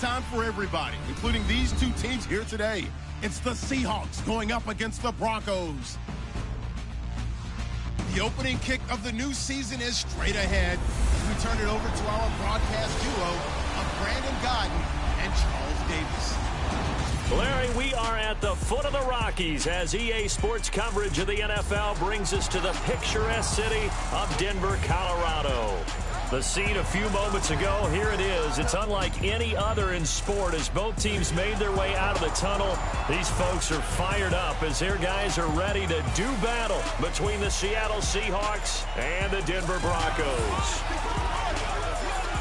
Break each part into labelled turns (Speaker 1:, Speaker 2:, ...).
Speaker 1: time for everybody, including these two teams here today. It's the Seahawks going up against the Broncos. The opening kick of the new season is straight ahead. We turn it over to our broadcast duo of Brandon Gaudin and Charles Davis.
Speaker 2: Larry, we are at the foot of the Rockies as EA Sports coverage of the NFL brings us to the picturesque city of Denver, Colorado. The scene a few moments ago, here it is. It's unlike any other in sport as both teams made their way out of the tunnel. These folks are fired up as their guys are ready to do battle between the Seattle Seahawks and the Denver Broncos.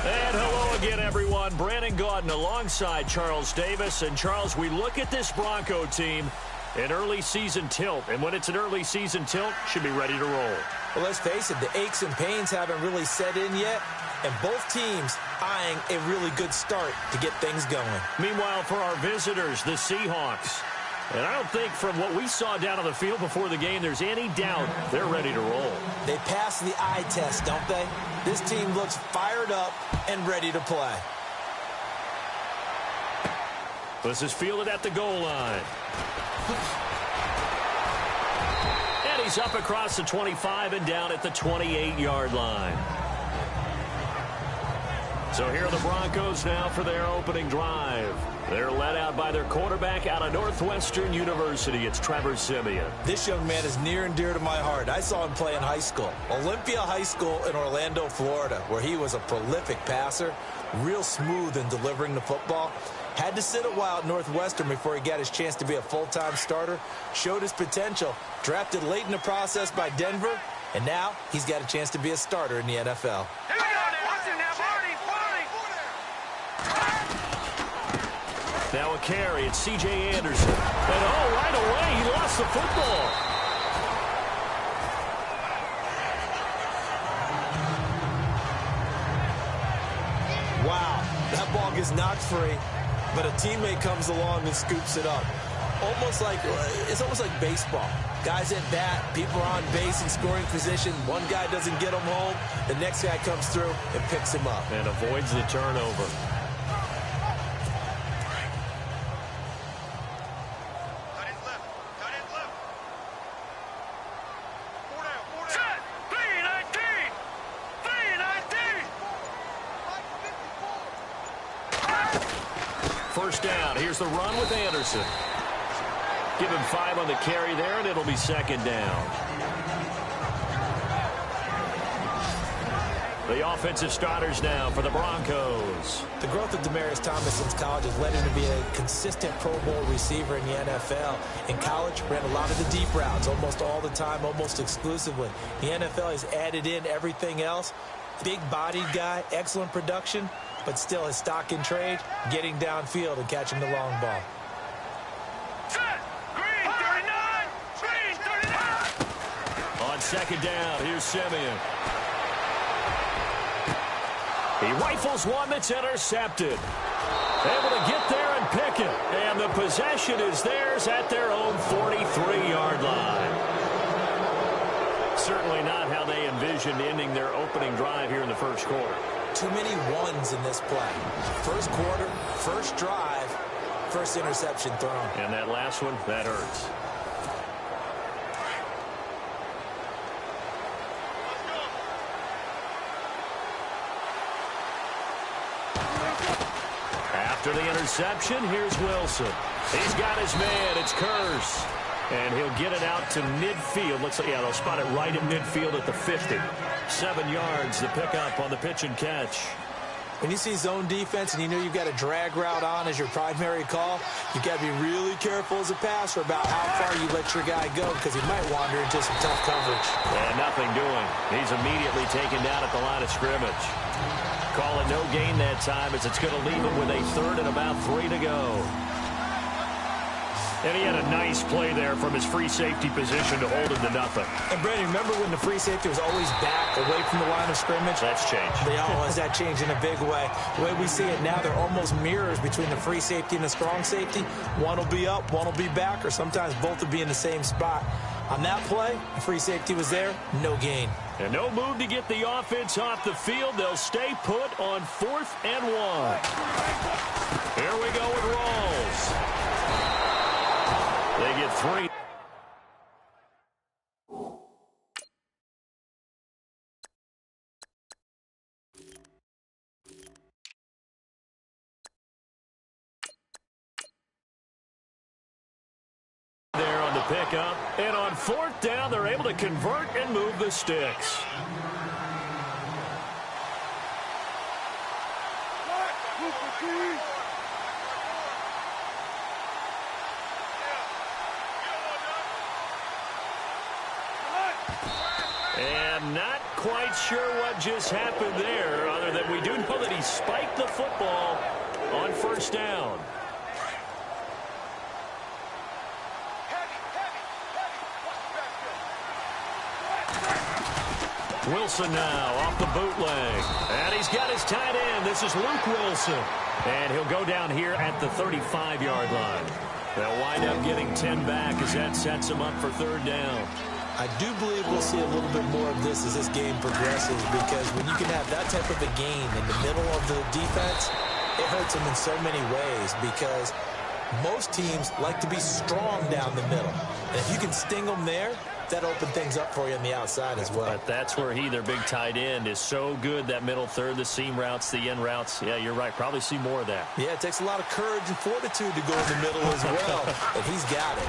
Speaker 2: And hello again, everyone. Brandon Gaudin alongside Charles Davis. And, Charles, we look at this Bronco team, an early season tilt. And when it's an early season tilt, should be ready to roll.
Speaker 3: Well, let's face it, the aches and pains haven't really set in yet. And both teams eyeing a really good start to get things going.
Speaker 2: Meanwhile, for our visitors, the Seahawks. And I don't think from what we saw down on the field before the game, there's any doubt they're ready to roll.
Speaker 3: They passed the eye test, don't they? This team looks fired up and ready to play.
Speaker 2: This is fielded at the goal line. And he's up across the 25 and down at the 28-yard line. So here are the Broncos now for their opening drive. They're led out by their quarterback out of Northwestern University. It's Trevor Siemian.
Speaker 3: This young man is near and dear to my heart. I saw him play in high school. Olympia High School in Orlando, Florida, where he was a prolific passer, real smooth in delivering the football. Had to sit a while at Northwestern before he got his chance to be a full-time starter. Showed his potential. Drafted late in the process by Denver. And now he's got a chance to be a starter in the NFL.
Speaker 2: Now a carry, it's C.J. Anderson. And right away, he lost the football.
Speaker 3: Wow, that ball gets knocked free, but a teammate comes along and scoops it up. It's almost like baseball. Guys at bat, people are on base in scoring position. One guy doesn't get him home. The next guy comes through and picks him up.
Speaker 2: And avoids the turnover. First down. Here's the run with Anderson. Give him 5 on the carry there, and it'll be second down. The offensive starters now for the Broncos.
Speaker 3: The growth of Demaryius Thomas since college has led him to be a consistent Pro Bowl receiver in the NFL. In college, ran a lot of the deep routes, almost all the time, almost exclusively. The NFL has added in everything else. Big-bodied guy, excellent production, but still his stock in trade, getting downfield and catching the long ball.
Speaker 2: On second down, here's Siemian. He rifles one that's intercepted. Able to get there and pick it. And the possession is theirs at their own 43-yard line. Certainly not how they envisioned ending their opening drive here in the first quarter.
Speaker 3: Too many ones in this play. First quarter, first drive, first interception thrown.
Speaker 2: And that last one, that hurts. After the interception, here's Wilson. He's got his man. It's Curse. And he'll get it out to midfield. Looks like, yeah, they'll spot it right in midfield at the 50. 7 yards, the pickup on the pitch and catch.
Speaker 3: When you see zone defense and you know you've got a drag route on as your primary call, you've got to be really careful as a passer about how far you let your guy go because he might wander into some tough coverage.
Speaker 2: And nothing doing. He's immediately taken down at the line of scrimmage. Call it no gain that time as it's going to leave him with a 3rd and about 3 to go. And he had a nice play there from his free safety position to hold him to nothing.
Speaker 3: And, Brandon, remember when the free safety was always back away from the line of scrimmage?
Speaker 2: That's changed.
Speaker 3: They always that changed in a big way. The way we see it now, they're almost mirrors between the free safety and the strong safety. One will be up, one will be back, or sometimes both will be in the same spot. On that play, the free safety was there, no gain.
Speaker 2: And no move to get the offense off the field. They'll stay put on 4th and 1. 3. There on the pickup. And on 4th down, they're able to convert and move the sticks. And not quite sure what just happened there, other than we do know that he spiked the football on 1st down. Wilson now off the bootleg. And he's got his tight end. This is Luke Wilson. And he'll go down here at the 35-yard line. They'll wind up getting 10 back as that sets him up for 3rd down.
Speaker 3: I do believe we'll see a little bit more of this as this game progresses, because when you can have that type of a gain in the middle of the defense, it hurts them in so many ways, because most teams like to be strong down the middle. And if you can sting them there, that opens things up for you on the outside as well.
Speaker 2: But that's where their big tight end, is so good, that middle third, the seam routes, the end routes. Yeah, you're right. Probably see more of that.
Speaker 3: Yeah, it takes a lot of courage and fortitude to go in the middle as well, and he's got it.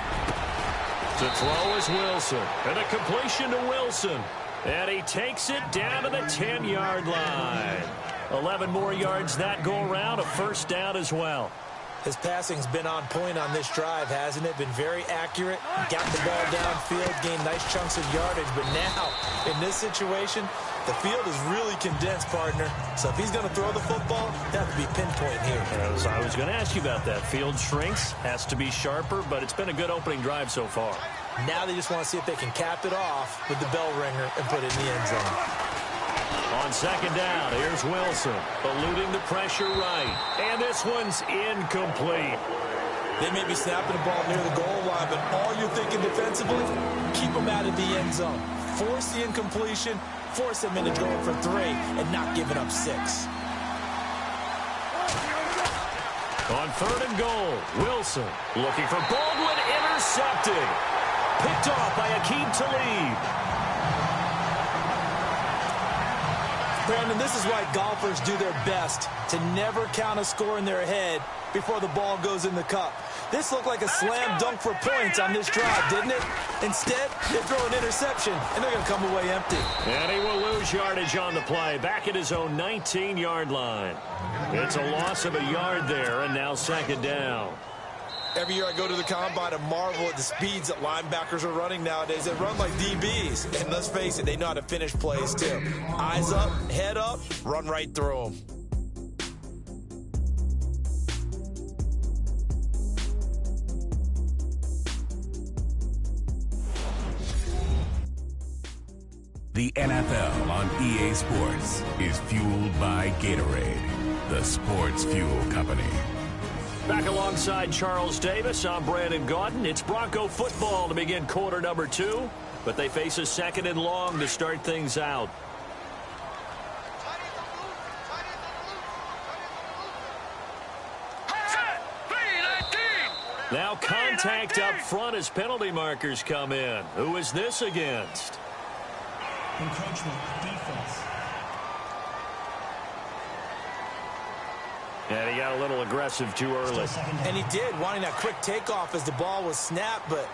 Speaker 2: To throw is Wilson. And a completion to Wilson. And he takes it down to the 10-yard line. 11 more yards that go around. A 1st down as well.
Speaker 3: His passing's been on point on this drive, hasn't it? Been very accurate. Got the ball downfield, gained nice chunks of yardage. But now, in this situation, the field is really condensed, partner. So if he's going to throw the football, that would be pinpoint here.
Speaker 2: I was going to ask you about that. Field shrinks, has to be sharper, but it's been a good opening drive so far.
Speaker 3: Now they just want to see if they can cap it off with the bell ringer and put it in the end zone.
Speaker 2: On 2nd down, here's Wilson, eluding the pressure right. And this one's incomplete.
Speaker 3: They may be snapping the ball near the goal line, but all you're thinking defensively, keep them out of the end zone. Force the incompletion, force them into going for 3, and not giving up 6.
Speaker 2: On 3rd and goal, Wilson looking for Baldwin, intercepted. Picked off by Aqib Talib.
Speaker 3: Brandon, this is why golfers do their best to never count a score in their head before the ball goes in the cup. This looked like a slam dunk for points on this drive, didn't it? Instead, they throw an interception, and they're going to come away empty.
Speaker 2: And he will lose yardage on the play, back at his own 19-yard line. It's a loss of a yard there, and now 2nd down.
Speaker 3: Every year I go to the combine and marvel at the speeds that linebackers are running nowadays. They run like DBs. And let's face it, they know how to finish plays too. Eyes up, head up, run right through them.
Speaker 4: The NFL on EA Sports is fueled by Gatorade, the sports fuel company.
Speaker 2: Back alongside Charles Davis, I'm Brandon Gaudin. It's Bronco football to begin quarter number 2, but they face a 2nd and long to start things out. Now contact up front as penalty markers come in. Who is this against?
Speaker 5: Encroachment, defense.
Speaker 2: And he got a little aggressive too early.
Speaker 3: And he did, wanting that quick takeoff as the ball was snapped, but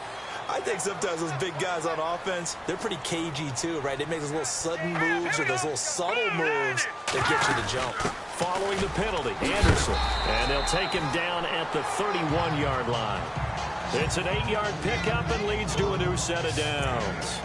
Speaker 3: I think sometimes those big guys on offense, they're pretty cagey too, right? They make those little sudden moves or those little subtle moves that get you to jump.
Speaker 2: Following the penalty, Anderson. And they'll take him down at the 31-yard line. It's an 8-yard pickup and leads to a new set of downs.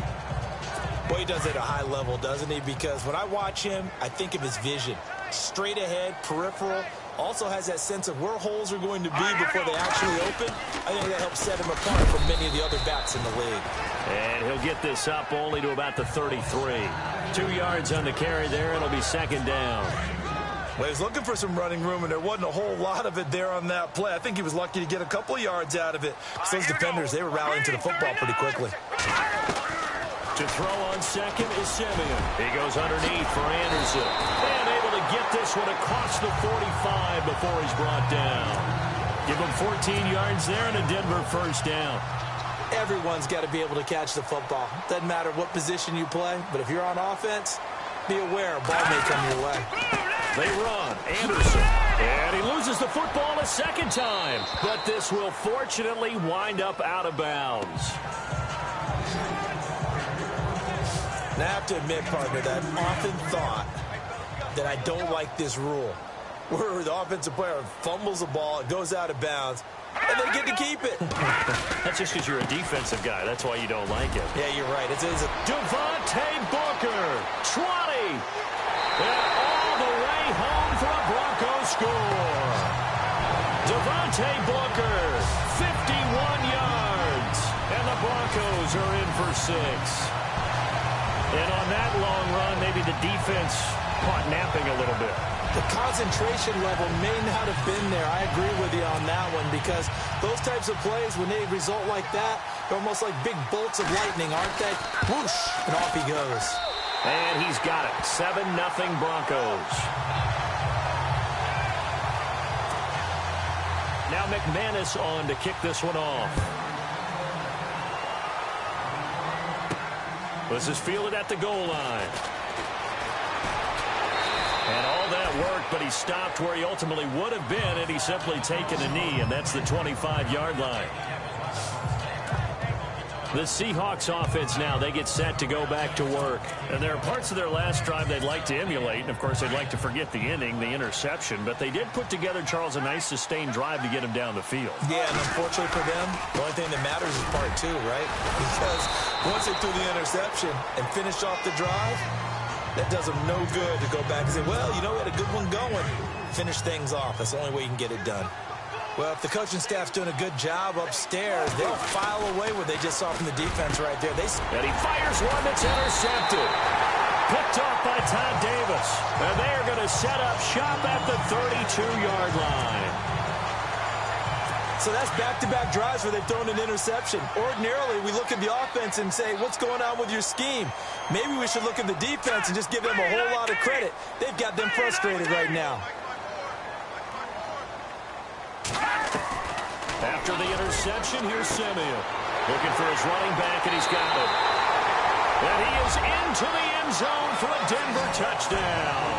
Speaker 3: Boy, he does it at a high level, doesn't he? Because when I watch him, I think of his vision. Straight ahead, peripheral. Also has that sense of where holes are going to be before they actually open. I think that helps set him apart from many of the other backs in the league.
Speaker 2: And he'll get this up only to about the 33. 2 yards on the carry there. It'll be 2nd down.
Speaker 3: Well, he was looking for some running room, and there wasn't a whole lot of it there on that play. I think he was lucky to get a couple of yards out of it. So those defenders, they were rallying to the football pretty quickly.
Speaker 2: To throw on 2nd is Simeon. He goes underneath for Anderson. And able to get this one across the 45 before he's brought down. Give him 14 yards there and a Denver 1st down.
Speaker 3: Everyone's got to be able to catch the football. Doesn't matter what position you play, but if you're on offense, be aware a ball may come your way.
Speaker 2: They run. Anderson. And he loses the football a second time. But this will fortunately wind up out of bounds.
Speaker 3: Now, I have to admit, partner, that I've often thought that I don't like this rule, where the offensive player fumbles the ball, it goes out of bounds, and they get to keep it.
Speaker 2: That's just because you're a defensive guy. That's why you don't like it.
Speaker 3: Yeah, you're right. It's a
Speaker 2: Devontae Booker, 20. And all the way home for a Broncos score. Devontae Booker, 51 yards. And the Broncos are in for 6. And on that long run, maybe the defense caught napping a little bit.
Speaker 3: The concentration level may not have been there. I agree with you on that one, because those types of plays, when they result like that, they're almost like big bolts of lightning, aren't they? Whoosh, and off he goes.
Speaker 2: And he's got it. 7-0 Broncos. Now McManus on to kick this one off. This is fielded at the goal line. And all that worked, but he stopped where he ultimately would have been had he simply taken a knee, and that's the 25-yard line. The Seahawks offense now, they get set to go back to work. And there are parts of their last drive they'd like to emulate, and of course they'd like to forget the ending, the interception, but they did put together, Charles, a nice sustained drive to get him down the field.
Speaker 3: Yeah, and unfortunately for them, the only thing that matters is part 2, right? Because once they threw the interception and finished off the drive, that does them no good to go back and say, well, you know, we had a good one going. Finish things off. That's the only way you can get it done. Well, if the coaching staff's doing a good job upstairs, they'll file away what they just saw from the defense right there.
Speaker 2: And he fires one that's intercepted. Picked off by Todd Davis. And they are going to set up shop at the 32-yard line.
Speaker 3: So that's back-to-back drives where they've thrown an interception. Ordinarily, we look at the offense and say, what's going on with your scheme? Maybe we should look at the defense and just give them a whole lot of credit. They've got them frustrated right now.
Speaker 2: After the interception, here's Simeon. Looking for his running back, and he's got it. And he is into the end zone for a Denver touchdown.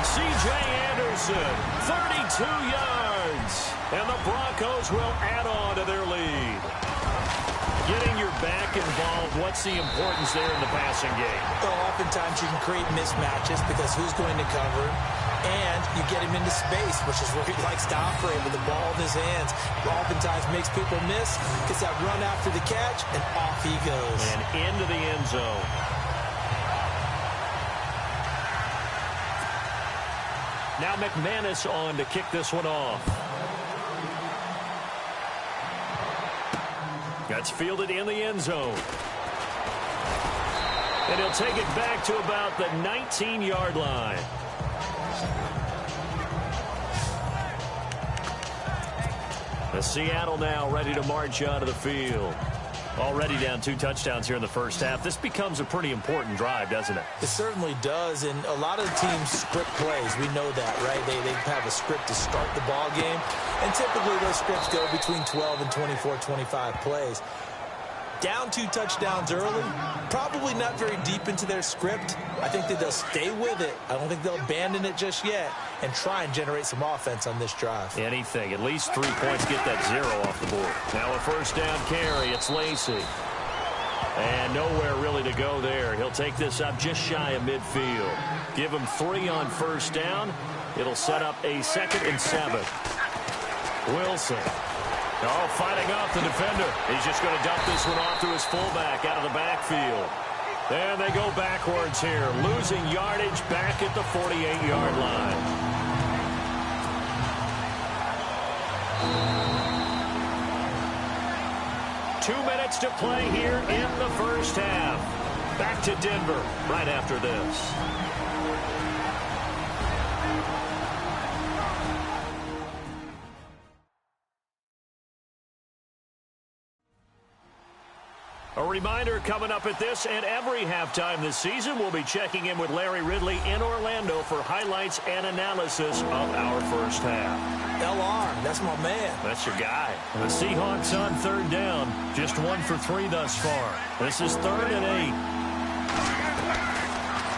Speaker 2: C.J. Anderson, 32 yards. And the Broncos will add on to their lead. Getting your back involved, what's the importance there in the passing game?
Speaker 3: Well, oftentimes you can create mismatches because who's going to cover him, and you get him into space, which is where he likes to operate with the ball in his hands. Oftentimes makes people miss, gets that run after the catch, and off he goes.
Speaker 2: And into the end zone. Now McManus on to kick this one off. That's fielded in the end zone. And he'll take it back to about the 19-yard line. The Seattle now ready to march out of the field. Already down 2 touchdowns here in the first half. This becomes a pretty important drive, doesn't it?
Speaker 3: It certainly does, and a lot of teams script plays. We know that, right? They have a script to start the ball game, and typically those scripts go between 12 and 24, 25 plays. Down 2 touchdowns early, probably not very deep into their script. I think that they'll stay with it. I don't think they'll abandon it just yet and try and generate some offense on this drive.
Speaker 2: Anything. At least 3 points, get that 0 off the board. Now a first down carry. It's Lacy. And nowhere really to go there. He'll take this up just shy of midfield. Give him 3 on first down. It'll set up a 2nd and 7. Wilson. Oh, fighting off the defender. He's just going to dump this one off to his fullback out of the backfield. And they go backwards here, losing yardage back at the 48-yard line. Two minutes to play here in the first half. Back to Denver right after this. A reminder coming up at this and every halftime this season, we'll be checking in with Larry Ridley in Orlando for highlights and analysis of our first half.
Speaker 3: LR, that's my man.
Speaker 2: That's your guy. The Seahawks on third down. Just 1 for 3 thus far. This is 3rd and 8.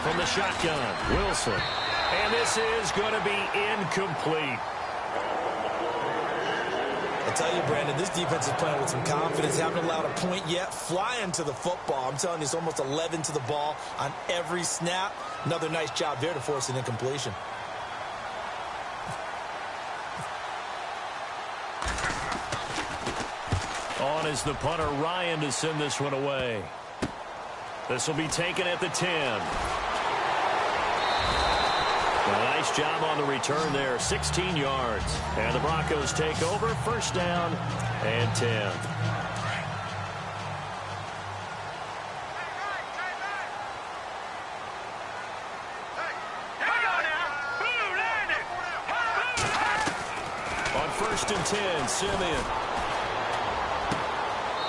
Speaker 2: From the shotgun, Wilson. And this is going to be incomplete.
Speaker 3: I tell you, Brandon, this defense is playing with some confidence. Haven't allowed a point yet. Flying to the football. I'm telling you, it's almost 11 to the ball on every snap. Another nice job there to force an incompletion.
Speaker 2: On is the punter, Ryan, to send this one away. This will be taken at the 10. A nice job on the return there, 16 yards. And the Broncos take over, 1st down and 10. On 1st and 10, Simeon.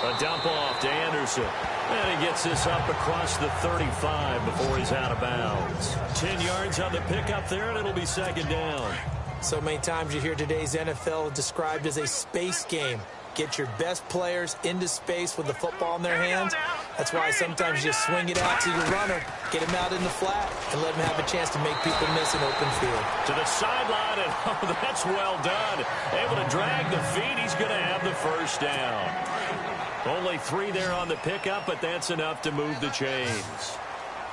Speaker 2: A dump off to Anderson. And he gets this up across the 35 before he's out of bounds. 10 yards on the pickup there, and it'll be 2nd down.
Speaker 3: So many times you hear today's NFL described as a space game. Get your best players into space with the football in their hands. That's why sometimes you just swing it out to your runner, get him out in the flat, and let him have a chance to make people miss an open field.
Speaker 2: To the sideline, and oh, that's well done. Able to drag the feet. He's going to have the 1st down. Only 3 there on the pickup, but that's enough to move the chains.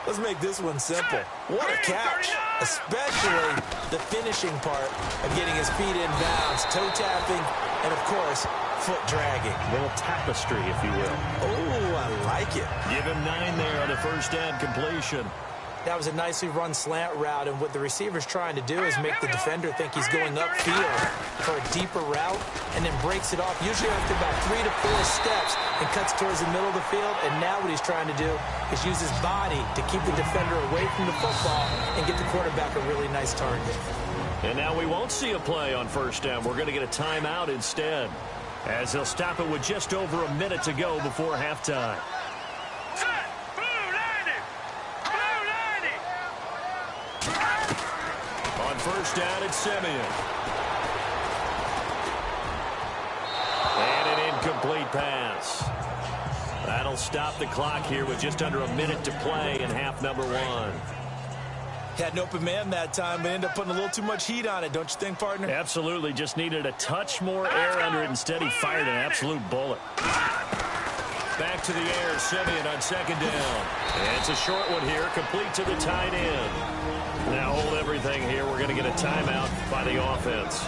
Speaker 3: Let's make this one simple. What a catch, especially the finishing part of getting his feet in bounds, toe tapping, and, of course, foot dragging.
Speaker 2: A little tapestry, if you will.
Speaker 3: Oh, I like it.
Speaker 2: Give him 9 there on the 1st down completion.
Speaker 3: That was a nicely run slant route, and what the receiver's trying to do is make the defender think he's going upfield for a deeper route, and then breaks it off, usually after about 3 to 4 steps, and cuts towards the middle of the field. And now what he's trying to do is use his body to keep the defender away from the football and get the quarterback a really nice target.
Speaker 2: And now we won't see a play on 1st down. We're going to get a timeout instead, as they'll stop it with just over a minute to go before halftime. On 1st down, it's Simeon. And an incomplete pass. That'll stop the clock here with just under a minute to play in half number 1.
Speaker 3: Had an open man that time, but ended up putting a little too much heat on it, don't you think, partner?
Speaker 2: Absolutely. Just needed a touch more air under it. Instead, he fired an absolute bullet. Back to the air, Simeon on 2nd down. And it's a short one here, complete to the tight end. Now hold everything here. We're going to get a timeout by the offense,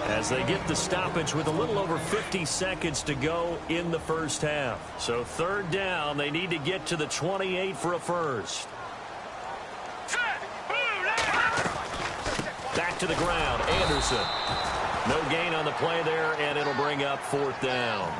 Speaker 2: as they get the stoppage with a little over 50 seconds to go in the 1st half. So 3rd down, they need to get to the 28 for a 1st. Back to the ground, Anderson. No gain on the play there, and it'll bring up 4th down.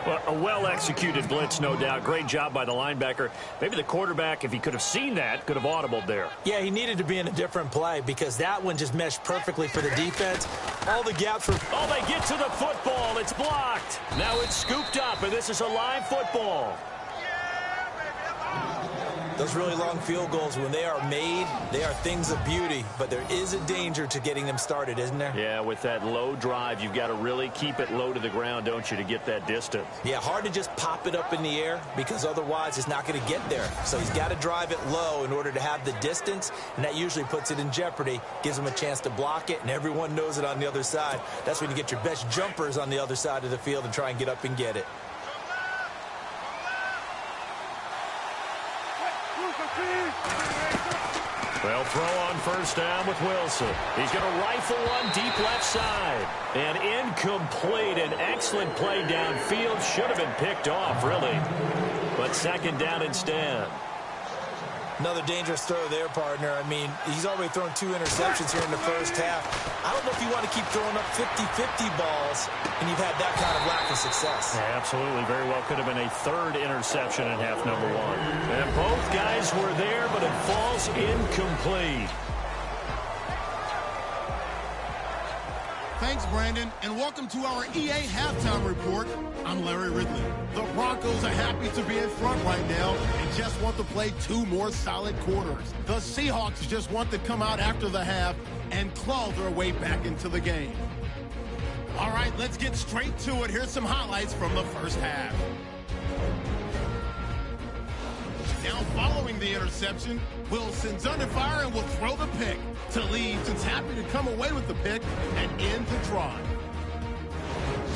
Speaker 2: Well, a well-executed blitz, no doubt. Great job by the linebacker. Maybe the quarterback, if he could have seen that, could have audibled there.
Speaker 3: Yeah, he needed to be in a different play because that one just meshed perfectly for the defense. All the gaps were...
Speaker 2: Oh, they get to the football. It's blocked. Now it's scooped up, and this is a live football.
Speaker 3: Those really long field goals, when they are made, they are things of beauty, but there is a danger to getting them started, isn't there?
Speaker 2: Yeah, with that low drive, you've got to really keep it low to the ground, don't you, to get that distance.
Speaker 3: Yeah, hard to just pop it up in the air because otherwise it's not going to get there. So he's got to drive it low in order to have the distance, and that usually puts it in jeopardy, gives him a chance to block it, and everyone knows it on the other side. That's when you get your best jumpers on the other side of the field and try and get up and get it.
Speaker 2: Well, throw on 1st down with Wilson. He's going to rifle one deep left side. And incomplete. An excellent play downfield. Should have been picked off, really. But 2nd down instead.
Speaker 3: Another dangerous throw there, partner. I mean, he's already thrown 2 interceptions here in the 1st half. I don't know if you want to keep throwing up 50-50 balls, and you've had that kind of lack of success.
Speaker 2: Yeah, absolutely. Very well could have been a 3rd interception in half number 1. And both guys were there, but it falls incomplete.
Speaker 1: Thanks, Brandon, and welcome to our EA Halftime Report. I'm Larry Ridley. The Broncos are happy to be in front right now and just want to play 2 more solid quarters. The Seahawks just want to come out after the half and claw their way back into the game. All right, let's get straight to it. Here's some highlights from the first half. Now following the interception, Wilson's under fire and will throw the pick to Leeds, who's happy to come away with the pick and end the drive.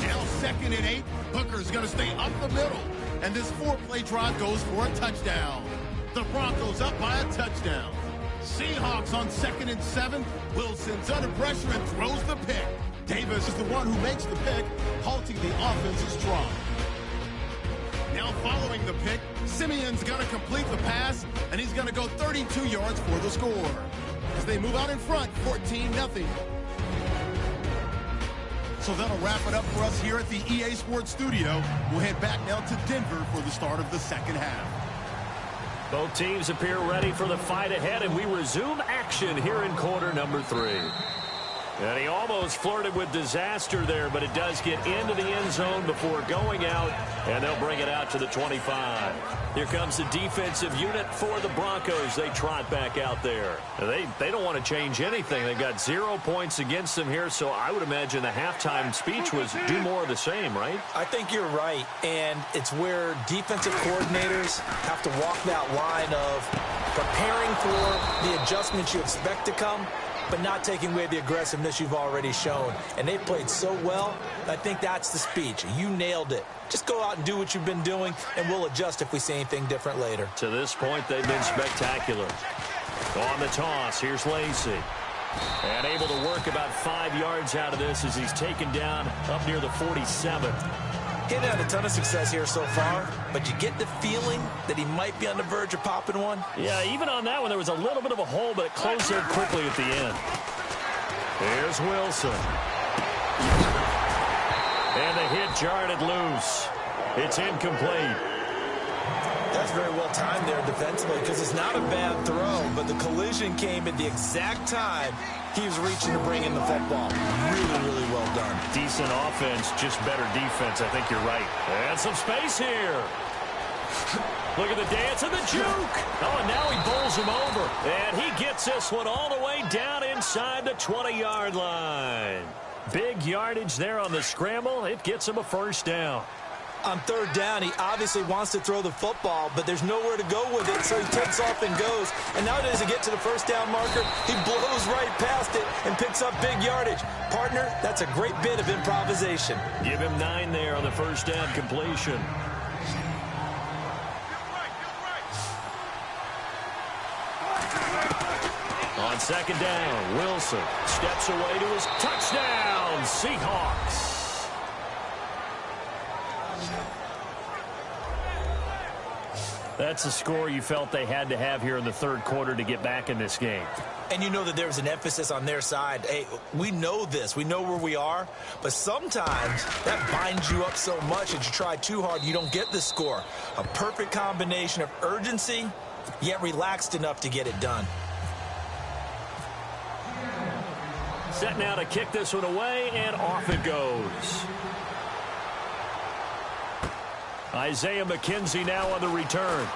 Speaker 1: Now 2nd and 8, Booker's going to stay up the middle, and this 4-play drive goes for a touchdown. The Broncos up by a touchdown. Seahawks on 2nd and 7, Wilson's under pressure and throws the pick. Davis is the one who makes the pick, halting the offense's drive. Now following the pick, Simeon's going to complete the pass, and he's going to go 32 yards for the score. As they move out in front, 14-0. So that'll wrap it up for us here at the EA Sports Studio. We'll head back now to Denver for the start of the second half.
Speaker 2: Both teams appear ready for the fight ahead, and we resume action here in quarter number 3. And he almost flirted with disaster there, but it does get into the end zone before going out, and they'll bring it out to the 25. Here comes the defensive unit for the Broncos. They trot back out there. They don't want to change anything. They've got 0 points against them here, so I would imagine the halftime speech was do more of the same, right?
Speaker 3: I think you're right, and it's where defensive coordinators have to walk that line of preparing for the adjustments you expect to come, but not taking away the aggressiveness you've already shown. And they played so well, I think that's the speech. You nailed it. Just go out and do what you've been doing, and we'll adjust if we see anything different later.
Speaker 2: To this point, they've been spectacular. On the toss, here's Lacey. And able to work about 5 yards out of this as he's taken down up near the 47.
Speaker 3: He's had a ton of success here so far, but you get the feeling that he might be on the verge of popping one.
Speaker 2: Yeah, even on that one, there was a little bit of a hole, but it closed there quickly at the end. Here's Wilson. And the hit jarred it loose. It's incomplete.
Speaker 3: That's very well timed there defensively because it's not a bad throw, but the collision came at the exact time he was reaching to bring in the football. Really, really well done.
Speaker 2: Decent offense, just better defense. I think you're right. And some space here. Look at the dance and the juke. Oh, and now he bowls him over. And he gets this one all the way down inside the 20-yard line. Big yardage there on the scramble. It gets him a first down.
Speaker 3: On 3rd down, he obviously wants to throw the football, but there's nowhere to go with it, so he takes off and goes. And nowadays, to get to the first down marker, he blows right past it and picks up big yardage. Partner, that's a great bit of improvisation.
Speaker 2: Give him 9 there on the first down completion. On 2nd down, Wilson steps away to his touchdown, Seahawks. That's the score you felt they had to have here in the 3rd quarter to get back in this game.
Speaker 3: And you know that there was an emphasis on their side. Hey, we know this. We know where we are. But sometimes that binds you up so much that you try too hard, you don't get the score. A perfect combination of urgency, yet relaxed enough to get it done.
Speaker 2: Set now to kick this one away, and off it goes. Isaiah McKenzie now on the return.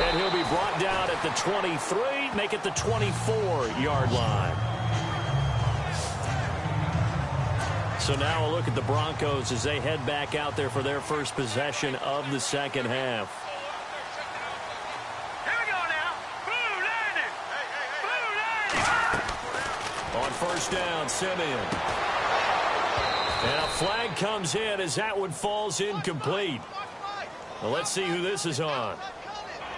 Speaker 2: And he'll be brought down at the 23, make it the 24-yard line. So now a look at the Broncos as they head back out there for their first possession of the second half.
Speaker 6: Here we go now. Blue landing. Blue landing.
Speaker 2: On first down, Simeon. And a flag comes in as that one falls incomplete. Well, let's see who this is on.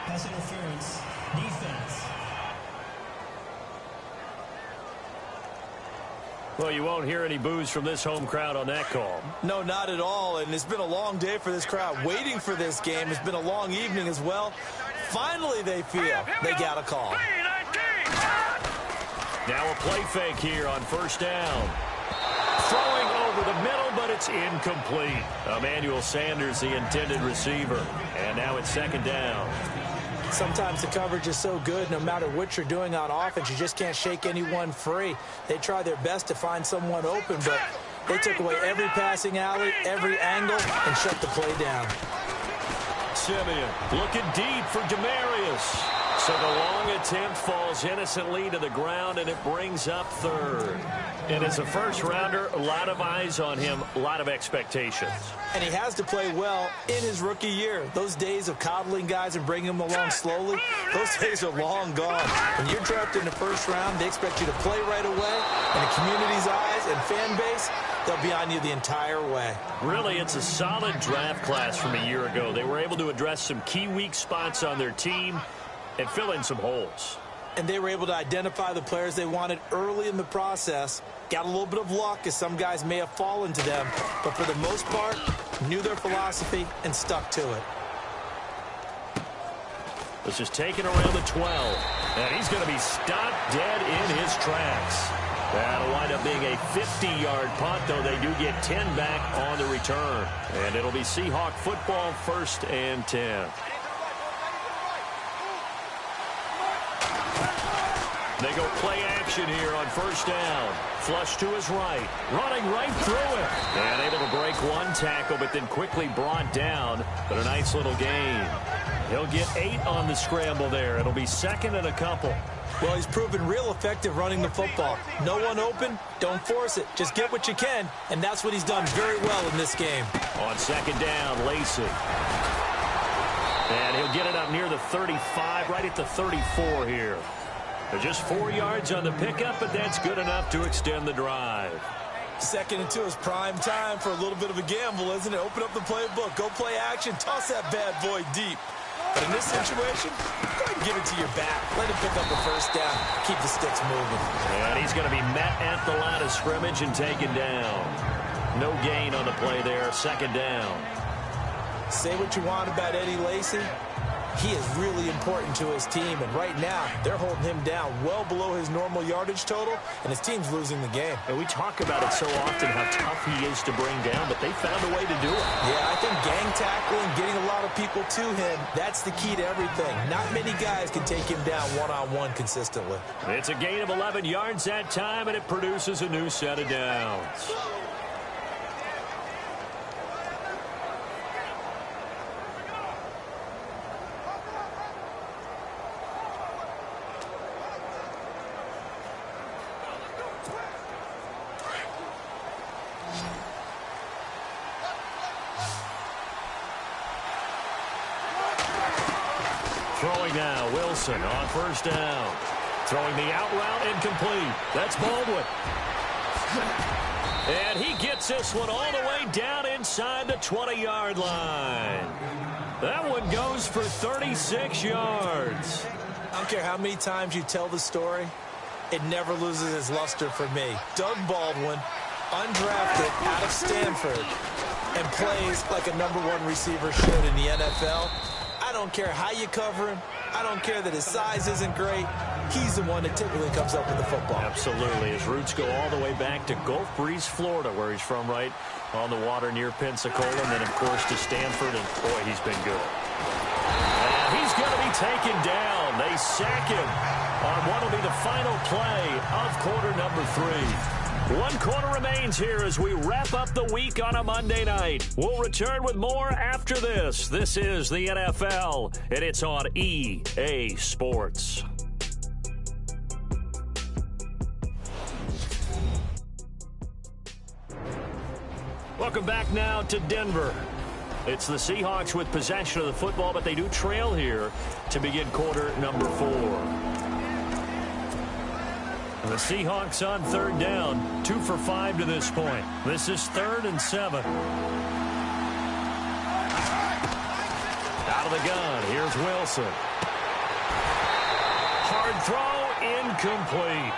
Speaker 5: Pass interference. Defense.
Speaker 2: Well, you won't hear any boos from this home crowd on that call.
Speaker 3: No, not at all. And it's been a long day for this crowd waiting for this game. It's been a long evening as well. Finally, they feel they got a call.
Speaker 2: Now a play fake here on first down. Throwing over the middle, but it's incomplete. Emmanuel Sanders, the intended receiver. And now it's 2nd down.
Speaker 3: Sometimes the coverage is so good, no matter what you're doing on offense, you just can't shake anyone free. They try their best to find someone open, but they took away every passing alley, every angle, and shut the play down.
Speaker 2: Simeon looking deep for Demarius. So the long attempt falls innocently to the ground, and it brings up third. And as a first-rounder, a lot of eyes on him, a lot of expectations.
Speaker 3: And he has to play well in his rookie year. Those days of coddling guys and bringing them along slowly, those days are long gone. When you're drafted in the first round, they expect you to play right away. And the community's eyes and fan base, they'll be on you the entire way.
Speaker 2: Really, it's a solid draft class from a year ago. They were able to address some key weak spots on their team and fill in some holes.
Speaker 3: And they were able to identify the players they wanted early in the process. Got a little bit of luck, as some guys may have fallen to them, but for the most part, knew their philosophy and stuck to it.
Speaker 2: This is taken around the 12, and he's going to be stopped dead in his tracks. That'll wind up being a 50-yard punt, though they do get 10 back on the return. And it'll be Seahawk football, 1st and 10. They go play action here on 1st down. Flush to his right. Running right through it. And able to break one tackle, but then quickly brought down. But a nice little gain. He'll get 8 on the scramble there. It'll be 2nd and a couple.
Speaker 3: Well, he's proven real effective running the football. No one open, don't force it. Just get what you can, and that's what he's done very well in this game.
Speaker 2: On 2nd down, Lacey. And he'll get it up near the 35, right at the 34 here. They're just 4 yards on the pickup, but that's good enough to extend the drive.
Speaker 3: 2nd and 2 is prime time for a little bit of a gamble, isn't it? Open up the playbook, go play action, toss that bad boy deep. But in this situation, go ahead and give it to your back. Let him pick up the 1st down. Keep the sticks moving.
Speaker 2: And he's going to be met at the line of scrimmage and taken down. No gain on the play there, 2nd down.
Speaker 3: Say what you want about Eddie Lacy. He is really important to his team, and right now, they're holding him down well below his normal yardage total, and his team's losing the game.
Speaker 2: And we talk about it so often, how tough he is to bring down, but they found a way to do it.
Speaker 3: Yeah, I think gang tackling, getting a lot of people to him, that's the key to everything. Not many guys can take him down one-on-one consistently.
Speaker 2: It's a gain of 11 yards that time, and it produces a new set of downs. Throwing now, Wilson on 1st down. Throwing the out route, incomplete. That's Baldwin. And he gets this one all the way down inside the 20-yard line. That one goes for 36 yards.
Speaker 3: I don't care how many times you tell the story, it never loses its luster for me. Doug Baldwin, undrafted out of Stanford, and plays like a #1 receiver should in the NFL. I don't care how you cover him. I don't care that his size isn't great. He's the one that typically comes up with the football.
Speaker 2: Absolutely. His roots go all the way back to Gulf Breeze, Florida, where he's from, right on the water near Pensacola, and then, of course, to Stanford, and, boy, he's been good. And he's going to be taken down. They sack him on what will be the final play of quarter number 3. 1 quarter remains here as we wrap up the week on a Monday night. We'll return with more after this. This is the NFL, and it's on EA Sports. Welcome back now to Denver. It's the Seahawks with possession of the football, but they do trail here to begin quarter number 4. The Seahawks on 3rd down, 2 for 5 to this point. This is 3rd and 7. Out of the gun, here's Wilson. Hard throw, incomplete.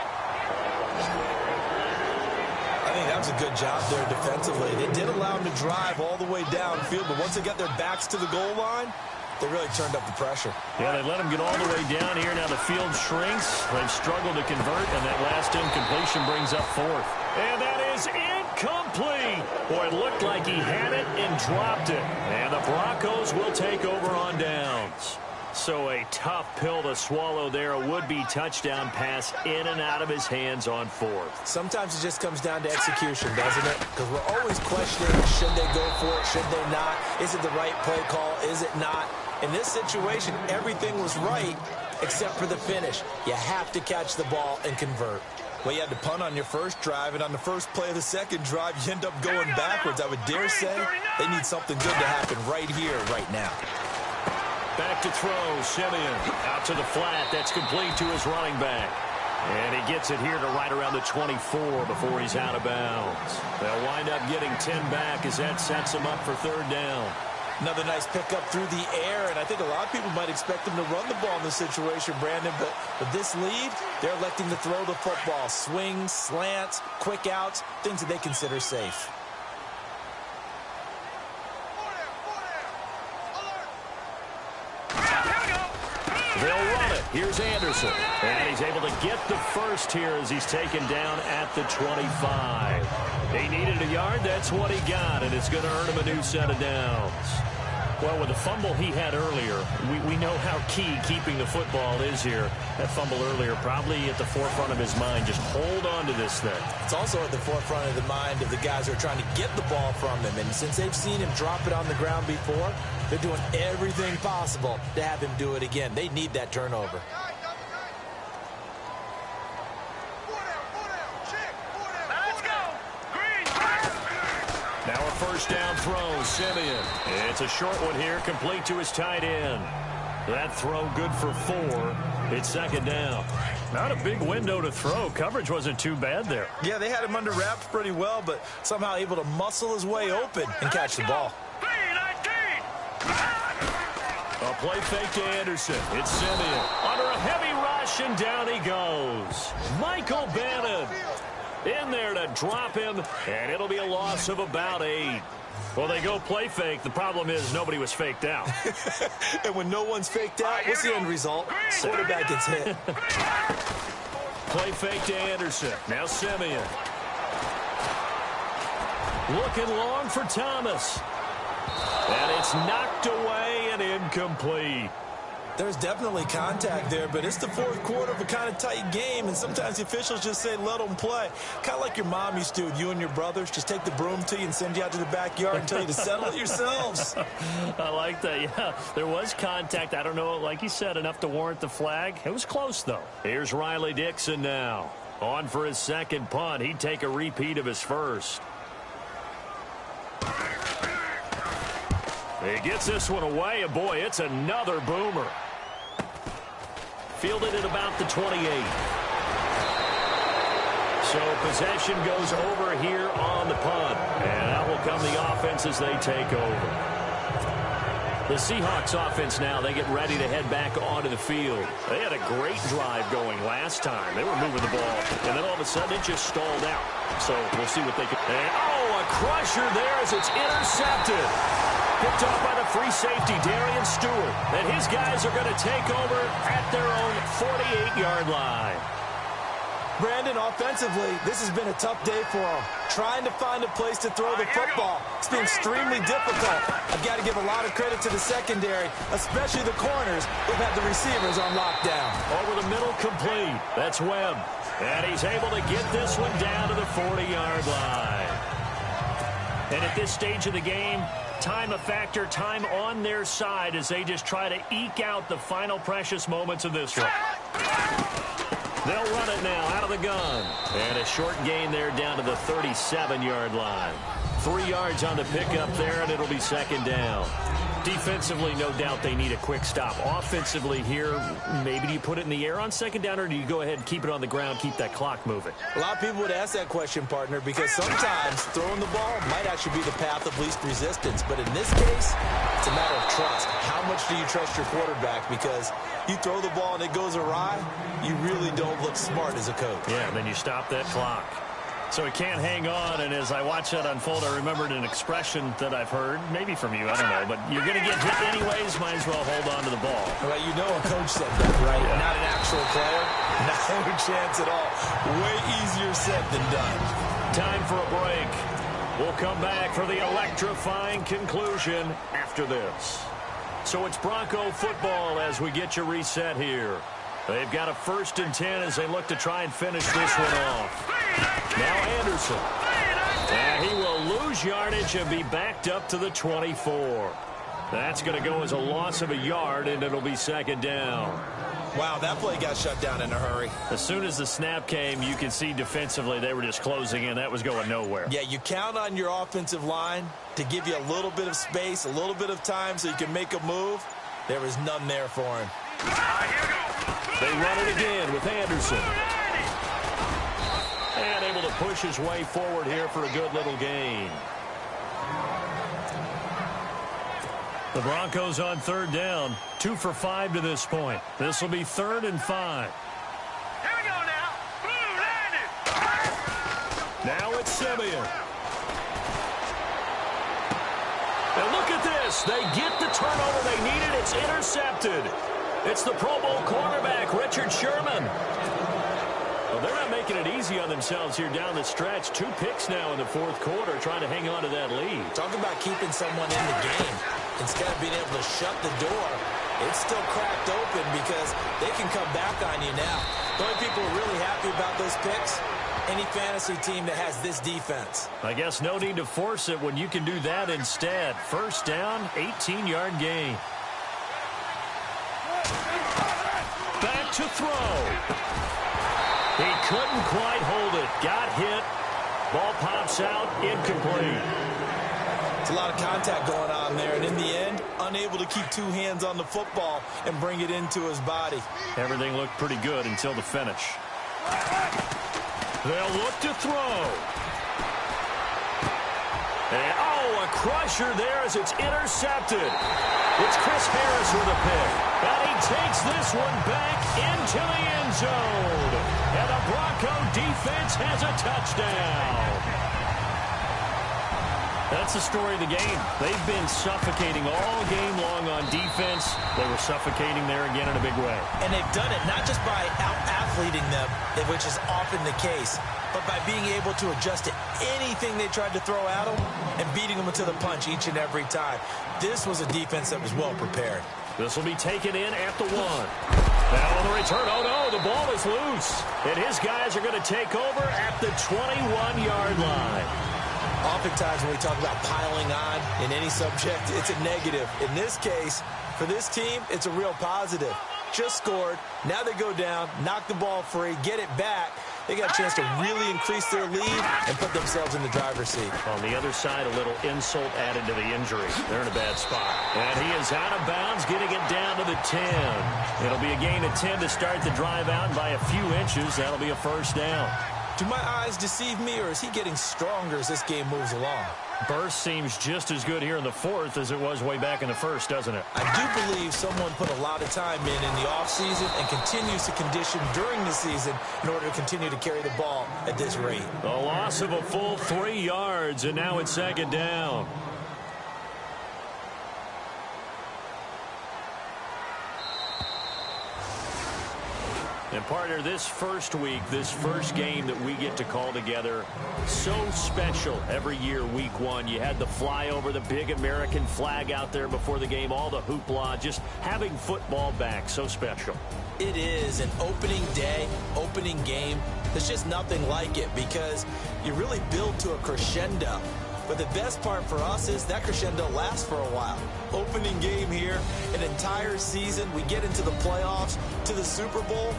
Speaker 3: I think that was a good job there defensively. They did allow him to drive all the way downfield, but once they got their backs to the goal line, they really turned up the pressure.
Speaker 2: Yeah, they let him get all the way down here. Now the field shrinks. They've struggled to convert, and that last incompletion brings up 4th. And that is incomplete. Boy, it looked like he had it and dropped it. And the Broncos will take over on downs. So a tough pill to swallow there. A would-be touchdown pass in and out of his hands on fourth.
Speaker 3: Sometimes it just comes down to execution, doesn't it? Because we're always questioning, should they go for it, should they not? Is it the right play call, is it not? In this situation, everything was right except for the finish. You have to catch the ball and convert. Well, you had to punt on your first drive, and on the first play of the second drive, you end up going backwards. I would dare say they need something good to happen right here, right now.
Speaker 2: Back to throw, Simeon. Out to the flat. That's complete to his running back. And he gets it here to right around the 24 before he's out of bounds. They'll wind up getting 10 back as that sets him up for third down.
Speaker 3: Another nice pickup through the air, and I think a lot of people might expect them to run the ball in this situation, Brandon, but with this lead, they're electing to throw the football. Swings, slants, quick outs, things that they consider safe.
Speaker 2: They'll run it. Here's Anderson. And he's able to get the first here as he's taken down at the 25. He needed a yard. That's what he got, and it's going to earn him a new set of downs. Well, with the fumble he had earlier, we know how key keeping the football is here. That fumble earlier probably at the forefront of his mind. Just hold on to this thing.
Speaker 3: It's also at the forefront of the mind of the guys who are trying to get the ball from him. And since they've seen him drop it on the ground before, they're doing everything possible to have him do it again. They need that turnover.
Speaker 2: Now a first down throw, Simeon. It's a short one here, complete to his tight end. That throw good for 4. It's second down. Not a big window to throw. Coverage wasn't too bad there.
Speaker 3: Yeah, they had him under wraps pretty well, but somehow able to muscle his way open and catch the ball.
Speaker 2: A play fake to Anderson. It's Simeon. Under a heavy rush, and down he goes. Michael Bannon in there to drop him, and it'll be a loss of about 8. Well, they go play fake. The problem is nobody was faked out.
Speaker 3: And when no one's faked out, what's the end result? Quarterback gets hit.
Speaker 2: Play fake to Anderson. Now Simeon. Looking long for Thomas. And it's knocked away and incomplete.
Speaker 3: There's definitely contact there, but it's the fourth quarter of a kind of tight game, and sometimes the officials just say, let them play. Kind of like your mom used to with you and your brothers. Just take the broom to you and send you out to the backyard and tell you to settle it yourselves.
Speaker 2: I like that, yeah. There was contact. I don't know, like you said, enough to warrant the flag. It was close, though. Here's Riley Dixon now. On for his second punt. He'd take a repeat of his first. He gets this one away, and boy, it's another boomer. Fielded at about the 28. So possession goes over here on the punt. And out will come the offense as they take over. The Seahawks offense now, they get ready to head back onto the field. They had a great drive going last time. They were moving the ball, and then all of a sudden it just stalled out. So we'll see what they can. And, a crusher there as it's intercepted. Picked off by the free safety, Darian Stewart. And his guys are going to take over at their own 48-yard line.
Speaker 3: Brandon, offensively, this has been a tough day for them. Trying to find a place to throw the football. It's been extremely difficult. I've got to give a lot of credit to the secondary, especially the corners who've had the receivers on lockdown.
Speaker 2: Over the middle, complete. That's Webb. And he's able to get this one down to the 40-yard line. And at this stage of the game, time a factor, time on their side as they just try to eke out the final precious moments of this one. They'll run it now out of the gun. And a short gain there down to the 37-yard line. 3 yards on the pickup there, and it'll be second down. Defensively, no doubt they need a quick stop. Offensively here, maybe do you put it in the air on second down, or do you go ahead and keep it on the ground, keep that clock moving?
Speaker 3: A lot of people would ask that question, partner, because sometimes throwing the ball might actually be the path of least resistance. But in this case, it's a matter of trust. How much do you trust your quarterback? Because you throw the ball and it goes awry, you really don't look smart as a coach.
Speaker 2: Yeah, and then you stop that clock. So he can't hang on, and as I watch that unfold, I remembered an expression that I've heard, maybe from you, I don't know, but you're going to get hit anyways, might as well hold on to the ball.
Speaker 3: Well, you know a coach said that, right? Yeah. Not an actual player. No chance at all. Way easier said than done.
Speaker 2: Time for a break. We'll come back for the electrifying conclusion after this. So it's Bronco football as we get you reset here. They've got a 1st and 10 as they look to try and finish this one off. Now Anderson. And he will lose yardage and be backed up to the 24. That's going to go as a loss of a yard, and it'll be 2nd down.
Speaker 3: Wow, that play got shut down in a hurry.
Speaker 2: As soon as the snap came, you could see defensively they were just closing in. That was going nowhere.
Speaker 3: Yeah, you count on your offensive line to give you a little bit of space, a little bit of time so you can make a move. There was none there for him.
Speaker 2: They run it again with Anderson. And able to push his way forward here for a good little gain. The Broncos on 3rd down. 2 for 5 to this point. This will be 3rd and 5.
Speaker 6: Here we go now.
Speaker 2: Now it's Simeon. And look at this. They get the turnover they needed. It's intercepted. It's the Pro Bowl cornerback, Richard Sherman. Well, they're not making it easy on themselves here down the stretch. 2 picks now in the 4th quarter, trying to hang on to that lead.
Speaker 3: Talk about keeping someone in the game. Instead of being able to shut the door, it's still cracked open because they can come back on you now. The only people who are really happy about those picks, any fantasy team that has this defense.
Speaker 2: I guess no need to force it when you can do that instead. 1st down, 18-yard gain. Back to throw. He couldn't quite hold it. Got hit. Ball pops out. Incomplete.
Speaker 3: It's a lot of contact going on there, and in the end, unable to keep 2 hands on the football and bring it into his body.
Speaker 2: Everything looked pretty good until the finish. They'll look to throw. And, a crusher there as it's intercepted. It's Chris Harris with a pick. And he takes this one back into the end zone. And the Bronco defense has a touchdown. That's the story of the game. They've been suffocating all game long on defense. They were suffocating there again in a big way.
Speaker 3: And they've done it not just by out-athleting them, which is often the case, but by being able to adjust to anything they tried to throw at them and beating them to the punch each and every time. This was a defense that was well prepared.
Speaker 2: This will be taken in at the 1. Now on the return, oh no, the ball is loose. And his guys are going to take over at the 21-yard line.
Speaker 3: Oftentimes when we talk about piling on in any subject, it's a negative. In this case, for this team, it's a real positive. Just scored. Now they go down, knock the ball free, get it back. They got a chance to really increase their lead and put themselves in the driver's seat.
Speaker 2: On the other side, a little insult added to the injury. They're in a bad spot. And he is out of bounds, getting it down to the 10. It'll be a gain of 10 to start the drive out, and by a few inches, that'll be a 1st down.
Speaker 3: Do my eyes deceive me, or is he getting stronger as this game moves along?
Speaker 2: Burst seems just as good here in the 4th as it was way back in the 1st, doesn't it?
Speaker 3: I do believe someone put a lot of time in the offseason and continues to condition during the season in order to continue to carry the ball at this rate.
Speaker 2: A loss of a full 3 yards, and now it's 2nd down. And partner, this first week, this first game that we get to call together, so special every year, week 1. You had the flyover, the big American flag out there before the game, all the hoopla, just having football back, so special.
Speaker 3: It is an opening day, opening game. There's just nothing like it because you really build to a crescendo. But the best part for us is that crescendo lasts for a while. Opening game here, an entire season. We get into the playoffs, to the Super Bowl.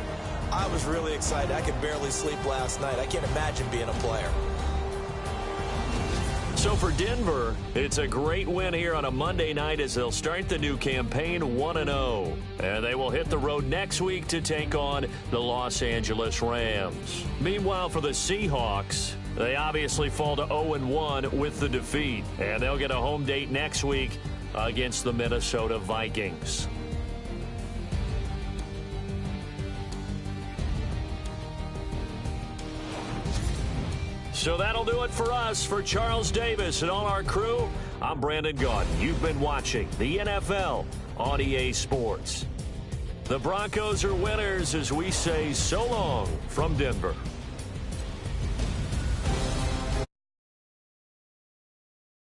Speaker 3: I was really excited. I could barely sleep last night. I can't imagine being a player.
Speaker 2: So for Denver, it's a great win here on a Monday night as they'll start the new campaign 1-0. And they will hit the road next week to take on the Los Angeles Rams. Meanwhile, for the Seahawks, they obviously fall to 0-1 with the defeat. And they'll get a home date next week against the Minnesota Vikings. So that'll do it for us. For Charles Davis and all our crew, I'm Brandon Gaudin. You've been watching the NFL on EA Sports. The Broncos are winners as we say so long from Denver.